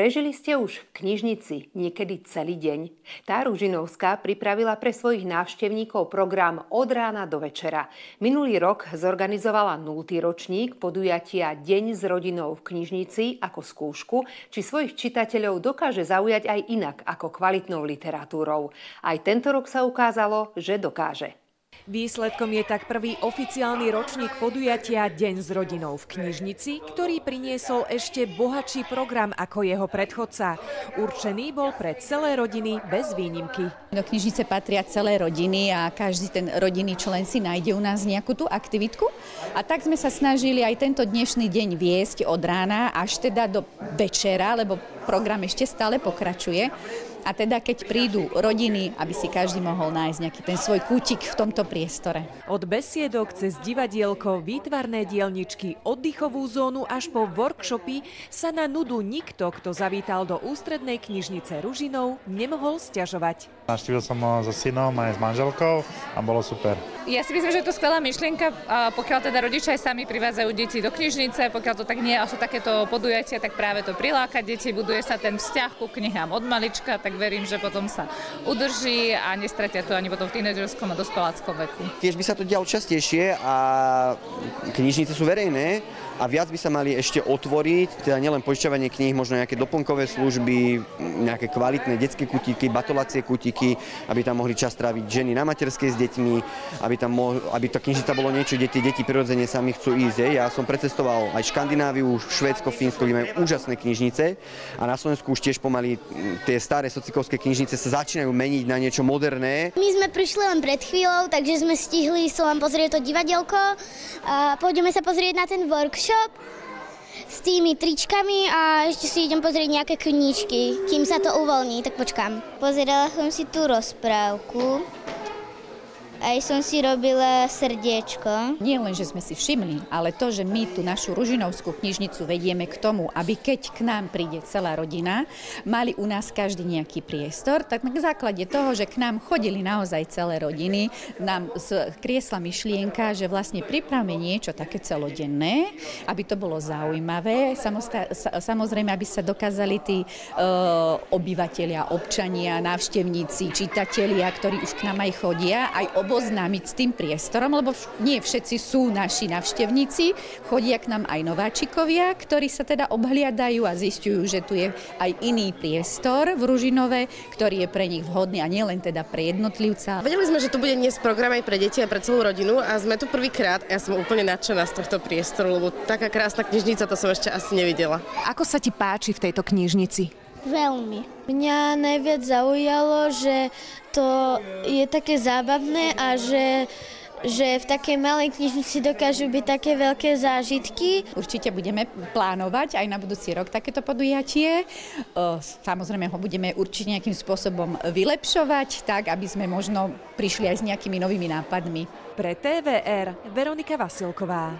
Prežili ste už v knižnici niekedy celý deň? Tá Ružinovská pripravila pre svojich návštevníkov program od rána do večera. Minulý rok zorganizovala 0. ročník podujatia Deň s rodinou v knižnici ako skúšku, či svojich čitateľov dokáže zaujať aj inak ako kvalitnou literatúrou. Aj tento rok sa ukázalo, že dokáže. Výsledkom je tak prvý oficiálny ročník podujatia Deň s rodinou v knižnici, ktorý priniesol ešte bohatší program ako jeho predchodca. Určený bol pre celé rodiny bez výnimky. Do knižnice patria celé rodiny a každý ten rodinný člen si nájde u nás nejakú tú aktivitku. A tak sme sa snažili aj tento dnešný deň viesť od rána až teda do večera, lebo program ešte stále pokračuje. A teda keď prídu rodiny, aby si každý mohol nájsť nejaký ten svoj kútik v tomto priestore. Od besiedok cez divadielko, výtvarné dielničky, oddychovú zónu až po workshopy sa na nudu nikto, kto zavítal do ústrednej knižnice Ružinov, nemohol sťažovať. Navštívil som ho so synom aj s manželkou a bolo super. Ja si myslím, že je to skvelá myšlienka, pokiaľ teda rodičia aj sami privádzajú deti do knižnice, pokiaľ to tak nie sú takéto podujatia, tak práve to priláka deti, buduje sa ten vzťah ku knihám od malička, tak verím, že potom sa udrží a nestratia to ani potom v tínedžerskom a dospeláckom veku. Tiež by sa to dialo častejšie a knižnice sú verejné a viac by sa mali ešte otvoriť, teda nielen požičavanie kníh, možno nejaké doplnkové služby, nejaké kvalitné detské kutíky, batolacie kutíky, aby tam mohli čas tráviť ženy na materskej s deťmi, aby tá knižnica bolo niečo, kde tie deti prirodzene sami chcú ísť. Ja som precestoval aj Škandináviu, Švédsko, Fínsko, kde majú úžasné knižnice a na Slovensku už tiež pomaly tie staré socikovské knižnice sa začínajú meniť na niečo moderné. My sme prišli len pred chvíľou, takže sme stihli sa len pozrieť to divadielko a pôjdeme sa pozrieť na ten workshop s tými tričkami a ešte si idem pozrieť nejaké knižky. Kým sa to uvoľní, tak počkám. Pozerala som si tú rozprávku. Aj som si robila srdiečko. Nie len, že sme si všimli, ale to, že my tú našu Ružinovskú knižnicu vedieme k tomu, aby keď k nám príde celá rodina, mali u nás každý nejaký priestor, tak na základe toho, že k nám chodili naozaj celé rodiny, nám kriesla myšlienka, že vlastne pripravme niečo také celodenné, aby to bolo zaujímavé. Samozrejme, aby sa dokázali tí obyvatelia, občania, návštevníci, čitatelia, ktorí už k nám aj chodia, aj oboznámiť s tým priestorom, lebo nie všetci sú naši navštevníci. Chodia k nám aj nováčikovia, ktorí sa teda obhliadajú a zistujú, že tu je aj iný priestor v Ružinove, ktorý je pre nich vhodný a nielen teda pre jednotlivca. Vedeli sme, že tu bude dnes program aj pre deti a pre celú rodinu a sme tu prvýkrát. Ja som úplne nadšená z tohto priestoru, lebo taká krásna knižnica, to som ešte asi nevidela. Ako sa ti páči v tejto knižnici? Veľmi. Mňa najviac zaujalo, že to je také zábavné a že v takej malej knižnici dokážu byť také veľké zážitky. Určite budeme plánovať aj na budúci rok takéto podujatie. Samozrejme ho budeme určite nejakým spôsobom vylepšovať, tak aby sme možno prišli aj s nejakými novými nápadmi. Pre TVR Veronika Vasilková.